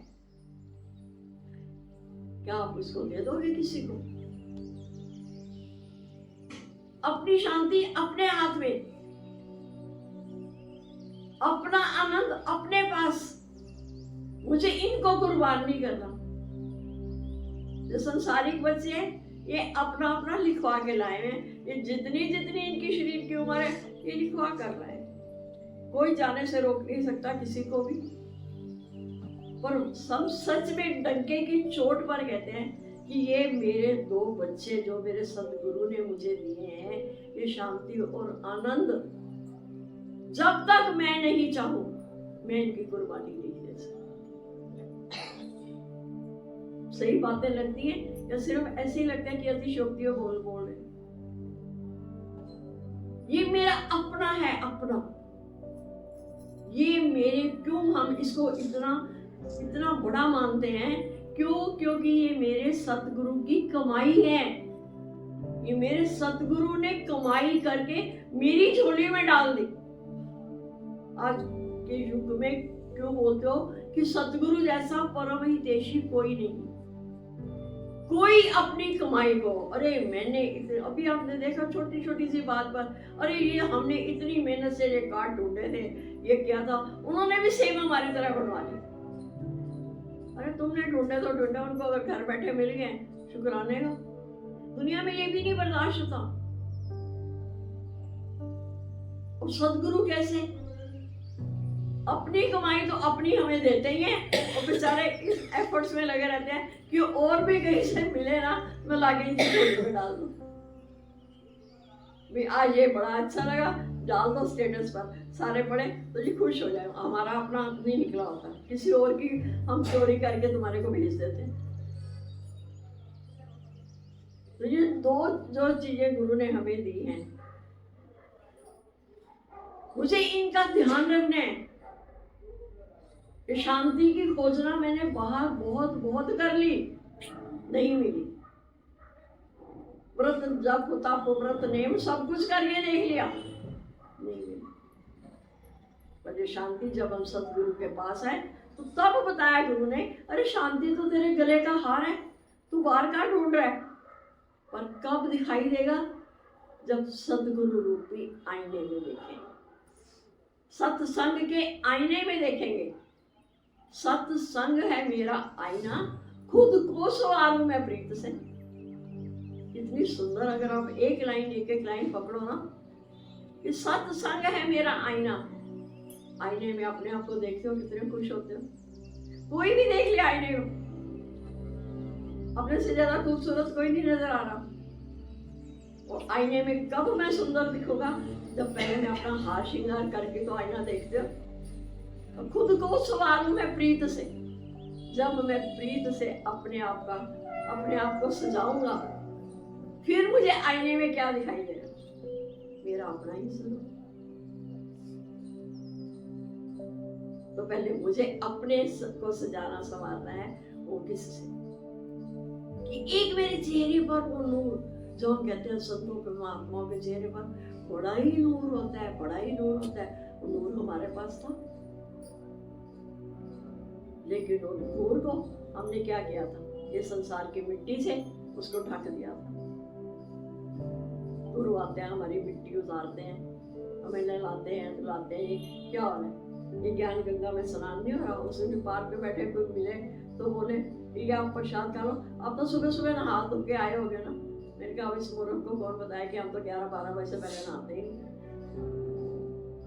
क्या आप उसको दे दोगे किसी को? अपनी शांति अपने हाथ में, अपना आनंद अपने पास, मुझे इनको कुर्बान नहीं करना। जो संसारिक बच्चे हैं ये अपना अपना लिखवा के लाए हैं, ये जितनी इनकी शरीर की उम्र है ये लिखवा कर रहे हैं, कोई जाने से रोक नहीं सकता किसी को भी। पर सब सच में डंके की चोट पर कहते हैं कि ये मेरे 2 बच्चे जो मेरे सदगुरु ने मुझे दिए हैं, ये शांति और आनंद जब तक मैं नहीं चाहूं मैं इनकी कुर्बानी नहीं दे सकती। सही बातें लगती हैं या सिर्फ ऐसे ही लगता है कि अतिशयोक्तियों बोल रहे? ये मेरा अपना है, अपना, ये मेरे, क्यों हम इसको इतना बड़ा मानते हैं? क्यों? क्योंकि ये मेरे सतगुरु की कमाई है, ये मेरे सतगुरु ने कमाई करके मेरी झोली में डाल दी। आज के युग में क्यों बोलते हो कि सतगुरु जैसा परम हितैषी कोई नहीं, कोई अपनी कमाई को, अरे मैंने अभी आपने देखा छोटी छोटी सी बात पर, अरे ये हमने इतनी मेहनत से ये कार्ड ढूंढे थे, ये क्या था, उन्होंने भी सेम हमारी तरह बनवा लिया। अरे तुमने ढूंढे तो ढूंढे, उनको अगर घर बैठे मिल गए शुक्राने का। दुनिया में ये भी नहीं बर्दाश्त होता। और सदगुरु कैसे? अपनी कमाई तो अपनी हमें देते ही हैं और बेचारे इस एफर्ट्स में लगे रहते हैं कि और भी कहीं से मिले ना, मैं लाके इनकी झोली में डाल दूं। भी आज ये बड़ा अच्छा लगा, डाल दो स्टेटस पर, सारे पढ़े तो जी खुश हो जाए। हमारा अपना नहीं निकला होता, किसी और की हम चोरी करके तुम्हारे को भेज देते हैं। तो ये दो जो चीजें गुरु ने हमें दी हैं, मुझे इनका ध्यान रखना है। शांति की खोजना मैंने बाहर बहुत बहुत कर ली, नहीं मिली। व्रत जप तप व्रत नेम सब कुछ करके देख लिया, नहीं मिली। पर ये शांति जब हम सतगुरु के पास आए तो तब बताया गुरु ने, अरे शांति तो तेरे गले का हार है, तू बाहर कहाँ ढूंढ रहा है? पर कब दिखाई देगा? जब सतगुरु रूपी आईने में देखेंगे, सत्संग के आईने में देखेंगे। सत्संग है मेरा आईना, खुद को सवारूं मैं प्रीत से। इतनी सुंदर, अगर आप एक लाइन पकड़ो ना, कि सत्संग है मेरा आईना। आईने में अपने आप को देखते हो, कितने खुश होते हो। कोई भी देख लिया आईने में, अपने से ज्यादा खूबसूरत कोई नहीं नजर आ रहा। और आईने में कब मैं सुंदर दिखूंगा? जब पहले मैं अपना हार श्रृंगार करके तो आईना देखते हो। खुद को सवारूं मैं प्रीत से। जब मैं प्रीत से अपने आप को सजाऊंगा, फिर मुझे आईने में क्या दिखाई देगा? मेरा अपना ही स्वरूप। तो पहले मुझे अपने को सजाना संवारना है। वो किससे? कि एक मेरे चेहरे पर वो नूर, जो हम कहते हैं संतों के महात्माओं के चेहरे पर बड़ा ही नूर होता है, बड़ा ही नूर होता है। वो नूर हमारे पास था, लेकिन उस नूर को हमने क्या किया था? ये संसार की मिट्टी से उसको ढक दिया था। गुरु आते हैं, हमारी मिट्टी उतारते हैं, हमें नहलाते हैं, धुलाते हैं। ये क्या हो रहा है? ये ज्ञान गंगा में स्नान नहीं हो रहा। उस दिन पार्क में बैठे कोई मिले तो बोले, ठीक है आप प्रसाद खा लो। आप तो सुबह सुबह नहा धो के आए होगे ना। मैंने कहा इस मूर्ख को कौन बताया कि हम तो 11-12 बजे से पहले नहाते ही नहीं।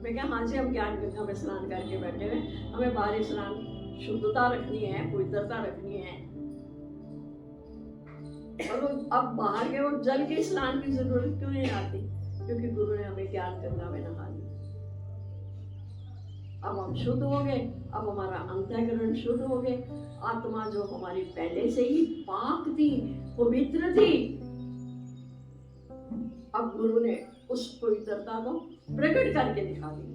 मैं क्या, हाँ जी, हम ज्ञान गंगा में स्नान करके बैठे हुए, हमें बाहरी स्नान शुद्धता रखनी है, पवित्रता रखनी है। और अब बाहर के वो जल के स्नान की जरूरत क्यों नहीं आती? क्योंकि गुरु ने हमें ज्ञान गंगा में नहा लिया। अब हम शुद्ध हो गए, अब हमारा अंतःकरण शुद्ध हो गए। आत्मा जो हमारी पहले से ही पाक थी, पवित्र थी, अब गुरु ने उस पवित्रता को प्रकट करके दिखा दी।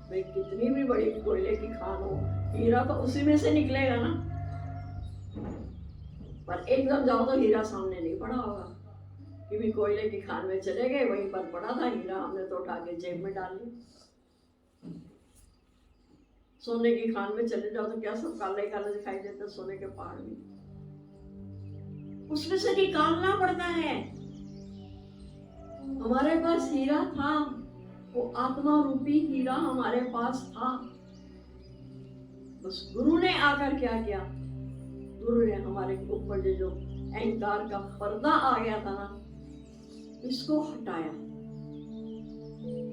भाई कितनी भी बड़ी कोयले की खान हो, हीरा तो उसी में से निकलेगा ना। पर एकदम जाओ तो हीरा सामने नहीं पड़ा होगा, कि भी कोयले की खान में चले गए, वहीं पर पड़ा था हीरा, हमने तो उठा के जेब में डाल लिया। सोने की खान में चले जाओ तो क्या सब काले काले दिखाई देते, सोने के पहाड़ में। उसमें से निकालना पड़ता है। हमारे पास हीरा था, वो आत्मा रूपी हीरा हमारे पास था। बस गुरु ने आकर क्या किया? गुरु ने हमारे ऊपर जो अहंकार का पर्दा आ गया था ना, इसको हटाया।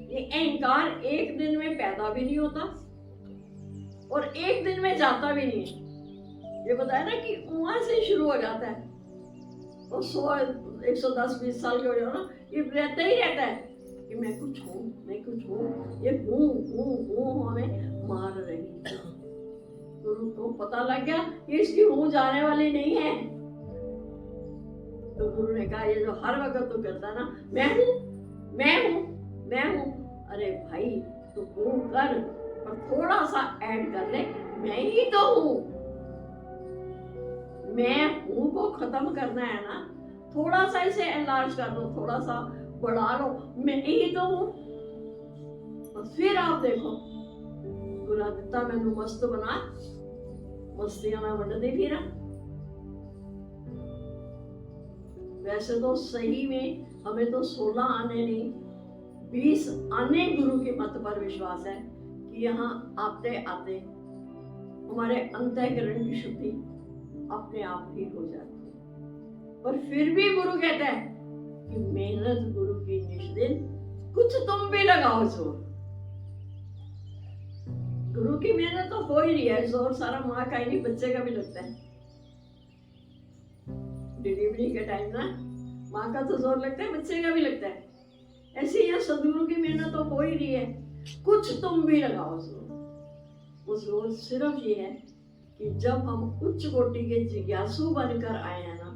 ये अहंकार एक दिन में पैदा भी नहीं होता और एक दिन में जाता भी नहीं है। ये बताया ना कि वहां से शुरू हो जाता है और 110-120 साल के हो जाओ ना, ये रहता ही रहता है कि मैं कुछ हूँ, मैं कुछ हूँ। ये हूँ हमें मार रही है। गुरु को पता लग गया कि इसकी हूँ जाने वाली नहीं है। तो गुरु ने कहा, ये जो हर वक्त तो करता ना, मैं हूँ मैं हूँ मैं हूँ, अरे भाई तो हूँ कर, पर थोड़ा सा ऐड कर ले, मैं ही तो हूँ। मैं हूँ को खत्म करना है ना, थोड़ा सा इसे एनलार्ज कर दो, थोड़ा सा बढ़ा लो, मैं ही तो हूँ। और फिर आप देखो, गुरु दिता मैनू मस्त बना, मस्तियां मैं वंडदी फिरा। वैसे तो सही में हमें तो 16 आने नहीं, 20 आने गुरु के मत पर विश्वास है कि यहाँ आते आते हमारे अंतःकरण की शुद्धि अपने आप ही हो जाती है। और फिर भी गुरु कहता है कि मेहनत गुरु की निष्दिन कुछ तुम भी लगाओ जोर। गुरु की मेहनत तो हो ही रही है, जोर सारा माँ का ही नहीं बच्चे का भी लगता है। डिलीवरी के टाइम ना माँ का तो जोर लगता है, बच्चे का भी लगता है। ऐसे ही सदगुरु की मेहनत तो हो ही रही है, कुछ तुम भी लगाओ जोर। वो जोर सिर्फ ये है कि जब हम उच्च कोटि के जिज्ञासु बनकर आए हैं ना,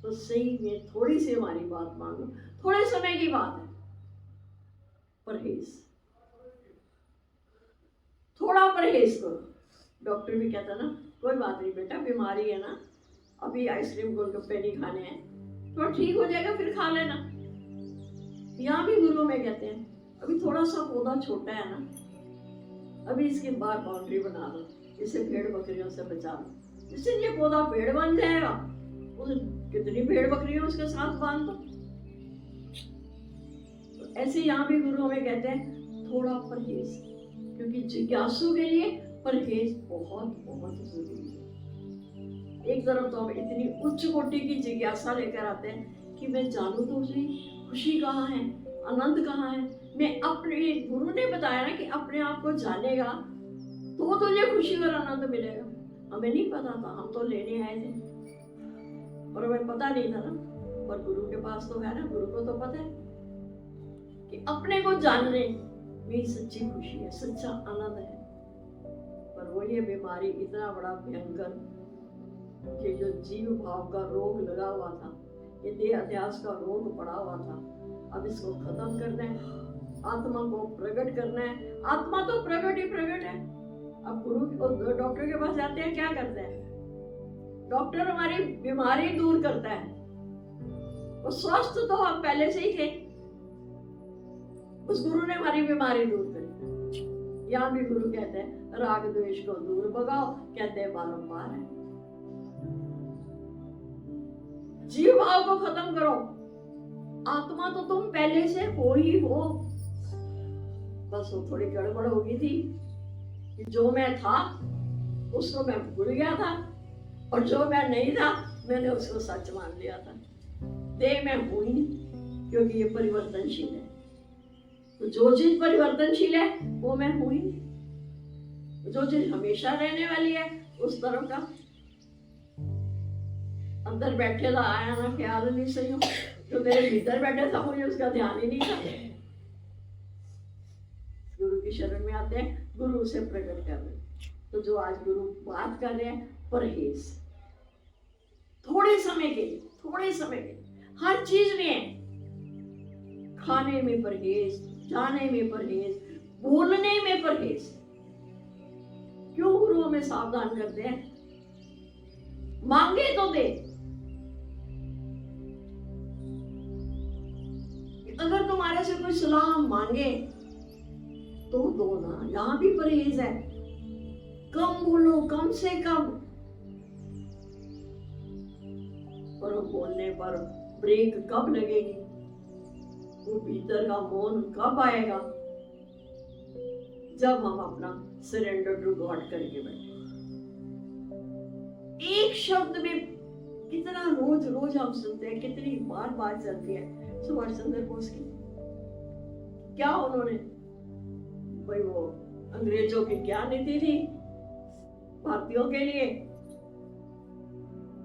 तो सही में थोड़ी सी हमारी बात मानो, थोड़े समय की बात है, परहेज, थोड़ा परहेज करो। डॉक्टर भी कहता ना कोई बात नहीं बेटा, बीमारी है ना, अभी आइसक्रीम गोलगप्पे नहीं खाने हैं, तो ठीक हो जाएगा फिर खा लेना। यहाँ भी गुरु में कहते हैं अभी थोड़ा सा पौधा छोटा है ना, अभी इसकी बाहर बाउंड्री बना दो, इसे भेड़ बकरियों से बचा लो, जिससे ये पौधा पेड़ बन जाएगा। उस कितनी भेड़ बकरियों उसके साथ बांध दो। तो ऐसे यहाँ भी गुरु हमें कहते हैं थोड़ा परहेज, क्योंकि जिज्ञासु के लिए परहेज बहुत बहुत जरूरी है। एक तरफ तो हम इतनी उच्च कोटि की जिज्ञासा लेकर आते हैं कि मैं जानूं तो सही खुशी कहाँ है, आनंद कहाँ है। मैं अपने गुरु ने बताया ना कि अपने आप को जानेगा तो तुझे खुशी और आनंद मिलेगा। हमें नहीं पता था, हम तो लेने आए थे और हमें पता नहीं था ना, पर गुरु के पास तो है ना, गुरु को तो पता है कि अपने को जानने में सच्ची खुशी है, सच्चा आनंद है। पर वो ये बीमारी इतना बड़ा भयंकर, ये जो जीव भाव का रोग लगा हुआ था, ये देह अध्यास का रोग पड़ा हुआ था, अब इसको खत्म करना है, आत्मा को प्रकट करना है। आत्मा तो प्रकट ही प्रकट है। अब गुरु डॉक्टर के पास जाते हैं, क्या करते हैं? डॉक्टर हमारी बीमारी दूर करता है, वो स्वस्थ तो हम पहले से ही थे, उस गुरु ने हमारी बीमारी दूर करी। यहाँ भी गुरु कहते हैं राग द्वेष को दूर भगाओ, कहते हैं बारंबार है, जीव भाव को खत्म करो। आत्मा तो तुम पहले से हो ही हो, बस वो थोड़ी गड़बड़ हो गई थी कि जो मैं था उसको मैं भूल गया था, और जो मैं नहीं था मैंने उसको सच मान लिया था। देह में हूं ही नहीं, क्योंकि ये परिवर्तनशील है। तो जो चीज परिवर्तनशील है वो मैं हूं ही नहीं। जो चीज हमेशा रहने वाली है उस तरफ का अंदर बैठे था आया ना ख्याल नहीं सही हो, जो मेरे भीतर बैठे था मुझे उसका ध्यान ही नहीं था। गुरु की शरण में आते हैं, गुरु उसे प्रकट कर रहे। तो जो आज गुरु बात कर रहे हैं, परहेज, थोड़े समय के लिए, थोड़े समय के लिए हर चीज में, खाने में परहेज, जाने में परहेज, बोलने में परहेज। क्यों गुरु हमें सावधान करते हैं? मांगे तो दे, अगर तुम्हारे से कोई सलाह मांगे तो दो ना। यहां भी परहेज है, कम बोलो, कम से कम। पर बोलने पर ब्रेक कब लगेगी, वो भीतर का मौन कब आएगा? जब हम अपना सरेंडर टू गॉड करके बैठे। एक शब्द में कितना रोज रोज हम सुनते हैं, कितनी बार बात चलती है सुभाष चंद्र बोस की। क्या उन्होंने, भाई वो अंग्रेजों की क्या नीति थी भारतीयों के लिए,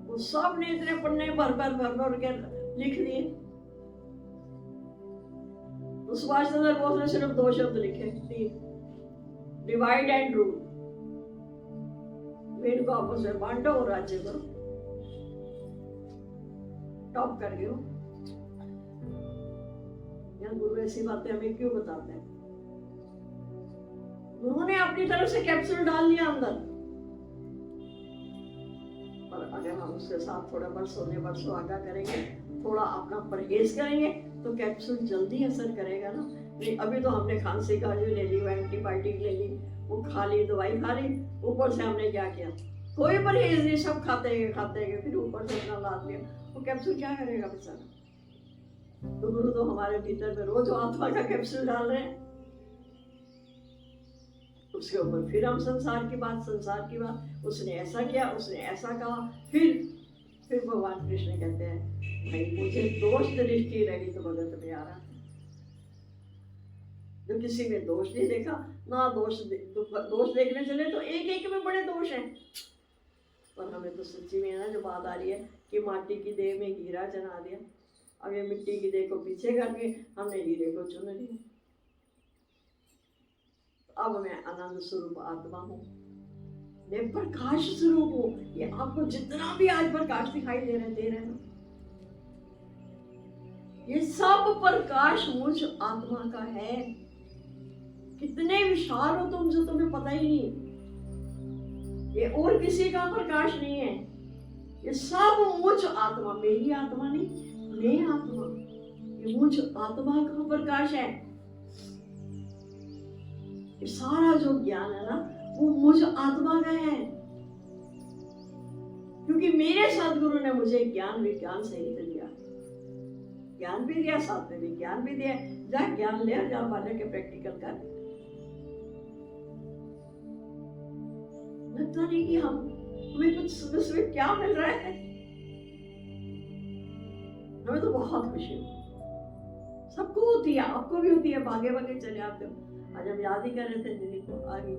वो सब ने इतने पन्ने भर के लिख दिए। तो सुभाष चंद्र बोस ने सिर्फ 2 शब्द लिखे, 3, डिवाइड एंड रूल। इनको आपस में बांटो और राज्य करो। टॉप कर गए। गुरु ऐसी बातें हमें क्यों बताते हैं? गुरु ने अपनी तरफ से कैप्सूल डाल लिया अंदर, पर अगर हम उसके साथ थोड़ा बरसों आगा करेंगे, थोड़ा अपना परहेज करेंगे, तो कैप्सूल जल्दी असर करेगा ना। नहीं, अभी तो हमने खांसी का जो ले ली, वो एंटीबायोटिक ले ली, वो खा ली, दवाई खा ली, ऊपर से हमने क्या किया, कोई परहेज नहीं, सब खाते गए, फिर ऊपर से अपना लाद लिया। वो कैप्सूल क्या करेगा बेचारा? तो गुरु तो हमारे भीतर में रोज आत्मा का कैप्सूल डाल रहे हैं। उसके ऊपर फिर हम संसार की बात, उसने ऐसा किया, उसने ऐसा कहा, फिर भगवान कृष्ण कहते हैं भाई मुझे दोष दृष्टि रही तो भगत में आ रहा। जो किसी में दोष नहीं देखा, ना दोष देखने चले तो एक एक में बड़े दोष हैं। पर हमें तो सच्ची में ना जो बात आ रही है कि माटी की देह में हीरा चढ़ा दिया, अब ये मिट्टी की देह को पीछे करके हमने हीरे को चुन लिया। अब मैं आनंद स्वरूप आत्मा हूँ, मैं प्रकाश स्वरूप हूँ। ये आपको जितना भी आज प्रकाश दिखाई दे रहे ना, ये सब प्रकाश मुझ आत्मा का है। कितने विशाल हो तुम जो तुम्हें पता ही नहीं। ये और किसी का प्रकाश नहीं है, ये सब मुझ आत्मा, मेरी आत्मा नहीं, मैं आत्मा, ये मुझ आत्मा का प्रकाश है। ये सारा जो ज्ञान है ना वो मुझ आत्मा का है, क्योंकि मेरे सदगुरु ने मुझे ज्ञान विज्ञान सहित दिया, ज्ञान भी दिया, साथ में विज्ञान भी दिया। जा ज्ञान ले और जा वाले के प्रैक्टिकल कर। लगता नहीं कि हमें कुछ सुबह क्या मिल रहा है। हमें तो बहुत खुशी है, सबको होती है, आपको भी होती है। भागे भागे चले आते हो। आज हम याद ही कर रहे थे दीदी को, आ गई।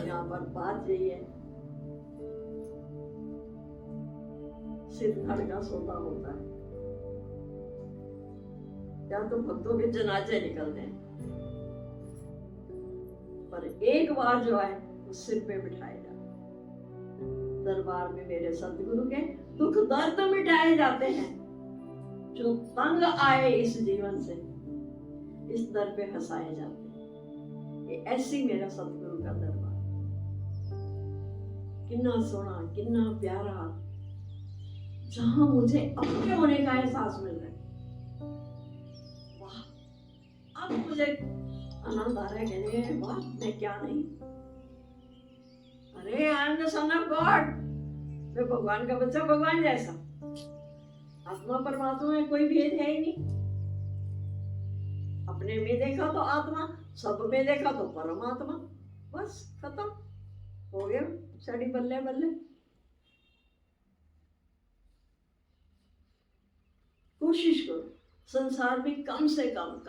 यहाँ पर बात यही है, सिर्फ घर का सोता होता है, या तो भक्तों के जनाजे निकलते हैं, पर एक बार जो है वो सिर पे बिठाए जाते। दरबार में मेरे सतगुरु के दुख दर्द मिटाए जाते हैं। जो तंग आए इस जीवन से, इस दर पे हंसाए जाते हैं। ये ऐसी मेरा सतगुरु का दरबार, कितना सोना, कितना प्यारा, जहां मुझे अपने होने का एहसास मिल रहा है। वाह, अब मुझे आनंद आ रहा है, कहने वाह मैं क्या नहीं, अरे I am the son of God, मैं भगवान का बच्चा, भगवान जैसा। आत्मा परमात्मा में कोई भेद है ही नहीं। अपने में देखा तो आत्मा, सब में देखा तो परमात्मा, बस खत्म हो गया। साड़ी बल्ले बल्ले। कोशिश करो संसार में कम से कम,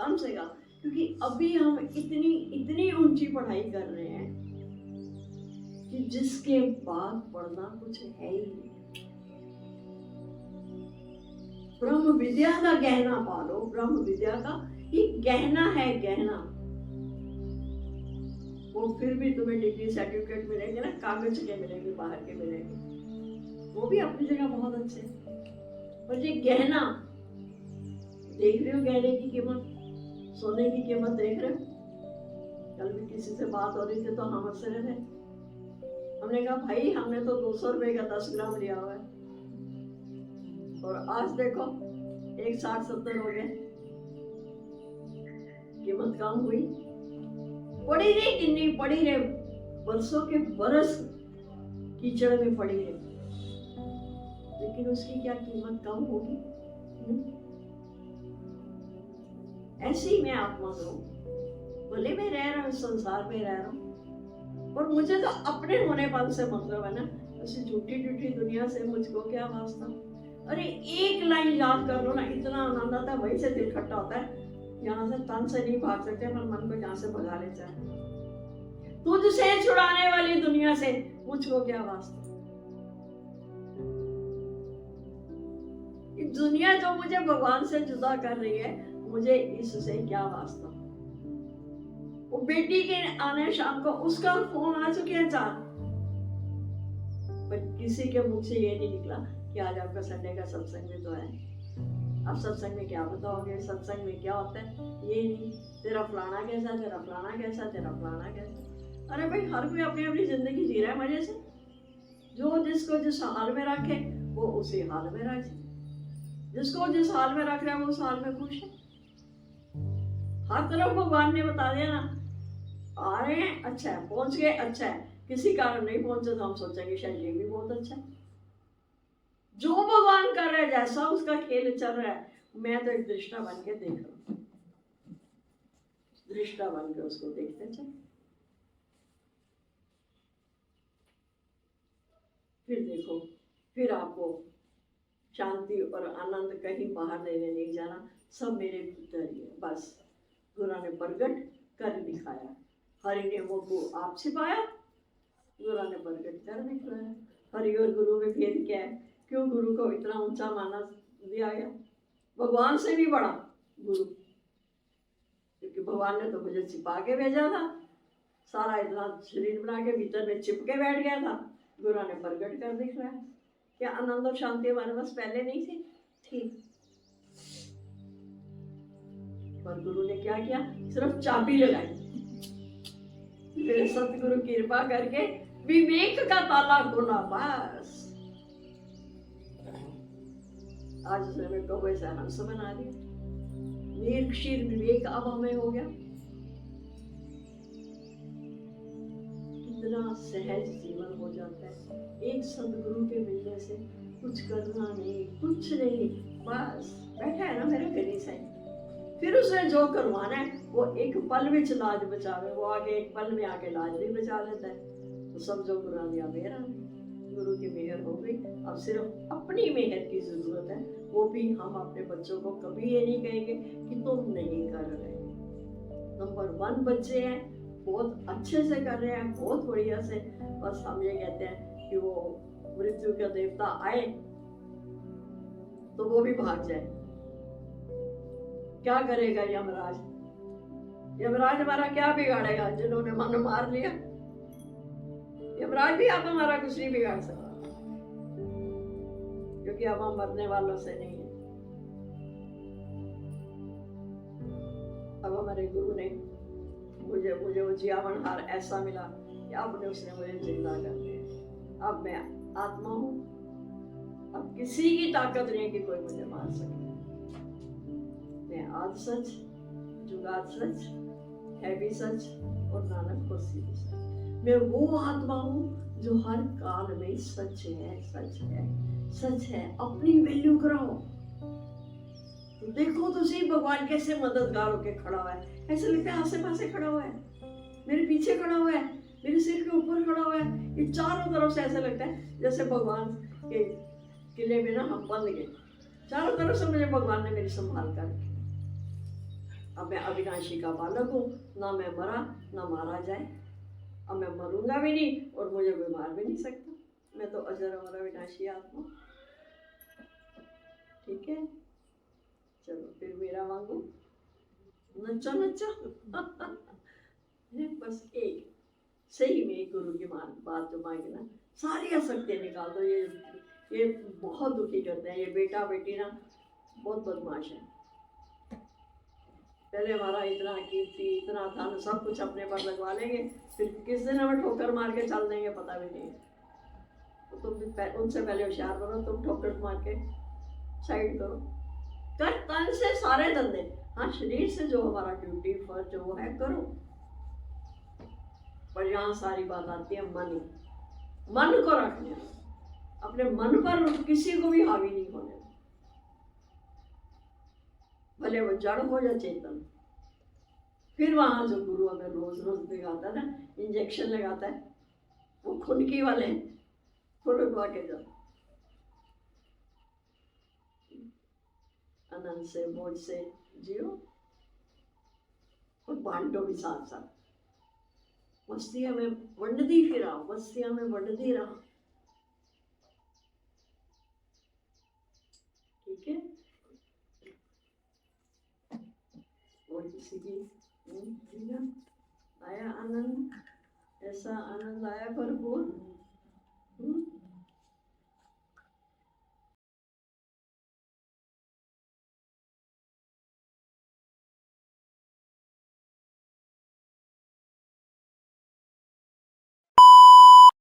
क्योंकि अभी हम इतनी ऊंची पढ़ाई कर रहे हैं कि जिसके बाद पढ़ना कुछ है ही नहीं। ब्रह्म विद्या का गहना पालो, ब्रह्म विद्या का एक गहना है, गहना। वो फिर भी तुम्हें डिग्री सर्टिफिकेट मिलेंगे ना, कागज के मिलेंगे, बाहर के मिलेंगे, वो भी अपनी जगह बहुत अच्छे। पर ये गहना देख रहे हो, गहने की कीमत, सोने की कीमत देख रहे हो। कल भी किसी से बात हो रही थी तो हम हंस रहे थे। हमने कहा भाई हमने तो 200 रुपए का 10 ग्राम लिया हुआ है, और आज देखो 160-70 हो गए। कीमत कम हुई, पड़ी रही, कितनी पड़ी रहे, बरसों के बरस कीचड़ में पड़ी रहे, लेकिन उसकी क्या कीमत कम होगी? ऐसे ही मैं आत्मा हूँ, भले मैं रह रहा हूँ, संसार में रह रहा हूँ, और मुझे तो अपने होनेपन से मतलब है ना। ऐसी झूठी दुनिया से मुझको क्या वास्ता। अरे एक लाइन याद कर लो ना, इतना आनंद आता है, वहीं से दिल खट्टा होता है। यहाँ से तन से नहीं भाग सकते, पर मन को यहाँ से भगा ले जाए। तुझसे छुड़ाने वाली दुनिया से मुझको क्या वास्ता। ये दुनिया जो मुझे भगवान से जुदा कर रही है, मुझे इससे क्या वास्ता। वो बेटी के आने शाम को उसका फोन आ चुके हैं 4, पर किसी के मुख से ये नहीं निकला कि आज आपका संडे का सत्संग में तो है। आप सत्संग में क्या बताओगे, सत्संग में क्या होता है, ये नहीं। तेरा फलाना कैसा, तेरा फलाना कैसा, तेरा फलाना कैसा। अरे भाई हर कोई अपनी अपनी जिंदगी जी रहा है मजे से। जो जिसको जिस हाल में रखे वो उसी हाल में रखे, जिसको जिस हाल में रख रहा है वो उस हाल में खुश है। हर तरफ भगवान ने बता दिया ना, आ रहे हैं अच्छा है, पहुंच गए अच्छा है, किसी कारण नहीं पहुंचे तो हम सोचेंगे शायद ये भी बहुत अच्छा है। जो भगवान कर रहा है, जैसा उसका खेल चल रहा है, मैं तो एक दृष्टा बन के देख रहा हूँ, दृष्टा बन के उसको देखते चल। फिर देखो, फिर आपको शांति शांति और आनंद कहीं बाहर नहीं जाना, सब मेरे भीतर ही है। बस गुरु ने प्रकट कर दिखाया, हरि ने वो को आप छिपाया, गुरु ने प्रकट कर दिखाया। हरि और गुरु में भेद क्या है? क्यों गुरु को इतना ऊंचा माना दिया गया? भगवान से भी बड़ा गुरु, क्योंकि भगवान ने तो मुझे छिपा के भेजा था, सारा इतना शरीर बना के भीतर में चिपके बैठ गया था, गुरु ने प्रकट कर दिखाया। क्या आनंद और शांति हमारे पास पहले नहीं थी? पर गुरु ने क्या किया? सिर्फ चाबी लगाई। फिर सतगुरु कृपा करके विवेक का ताला खोला, बस आज उसने मेरे को वैसा हंस बना दिया। निर्क्षीर विवेक अब हमें हो गया। कितना सहज जीवन हो जाता है एक सदगुरु के मिलने से। कुछ करना नहीं, कुछ नहीं, बस बैठा है ना मेरा गली साईं, फिर उसने जो करवाना है वो एक पल में लाज बचावे, वो आगे एक पल में आके लाज भी बचा लेता है। तो सब जो गुरु दिया मेरा, गुरु की मेहर हो गई। अब सिर्फ अपनी मेहर की जरूरत है, वो भी हम अपने बच्चों को कभी ये नहीं कहेंगे कि तुम नहीं कर रहे। नंबर 1 बच्चे हैं, बहुत अच्छे से कर रहे हैं, बहुत बढ़िया से। बस हम ये कहते हैं कि वो मृत्यु का देवता आए तो वो भी भाग जाए। क्या करेगा यमराज? यमराज हमारा क्या बिगाड़ेगा? जिन्होंने मन मार लिया, यमराज भी आप हमारा कुछ नहीं बिगाड़ सकता, क्योंकि अब हम मरने वालों से नहीं है। अब हमारे गुरु ने मुझे वो जीवन हार ऐसा मिला कि अब उसने मुझे जिंदा कर दिया। अब मैं आत्मा हूं, अब किसी की ताकत नहीं कि कोई मुझे मार सके। मैं आज सच, जुगात सच, है भी सच और नानक होसी भी सच। मैं वो आत्मा हूँ जो हर काल में सच है, सच है, सच है। अपनी वैल्यू कराओ। तो देखो तो सही भगवान कैसे मददगार होके खड़ा हुआ है। ऐसे लगता है आसे पासे खड़ा हुआ है, मेरे पीछे खड़ा हुआ है, मेरे सिर के ऊपर खड़ा हुआ है। ये चारों तरफ से ऐसा लगता है जैसे भगवान के किले में ना हम बंद गए, चारों तरफ से मुझे भगवान ने मेरी संभाल कर रखी। अब मैं अविनाशी का बालक हूँ, ना मैं मरा ना मारा जाए। अब मैं मरूंगा भी नहीं और मुझे कोई मार भी नहीं सकता। मैं तो अजर अमर अविनाशी आत्मा। ठीक है, चलो फिर मेरा मांगो, नच्चो नच्चो। बस एक सही में गुरु की बात जो मांगना, सारी आसक्तियाँ निकाल दो। ये बहुत दुखी करते हैं, ये बेटा बेटी ना बहुत बदमाश है। पहले हमारा इतना कीर्ति, इतना धन, सब कुछ अपने पर लगवा लेंगे, फिर किस दिन हमें ठोकर मार के चल देंगे पता भी नहीं। तो तुम उनसे पहले होशियार बनो, तुम ठोकर मार के साइड करो। कर तन से सारे धंधे, हाँ शरीर से जो हमारा ड्यूटी फर्ज जो वो है करो। पर यहाँ सारी बात आती है मन को रखने, अपने मन पर किसी को भी हावी नहीं होने, भले वो जड़ हो या चेतन। फिर वहां जो गुरु हमें रोज रोज दिखाता है ना, इंजेक्शन लगाता है, वो खुनकी वाले खुनकवा के जाओ। आनंद से मौज से जियो और बांटो भी साथ साथ। मस्तियां में वंडदी फिरा, मस्तियां में वंडदी रहा। ठीक है, और किसी की आया आनंद, ऐसा आनंद आया भरपूर।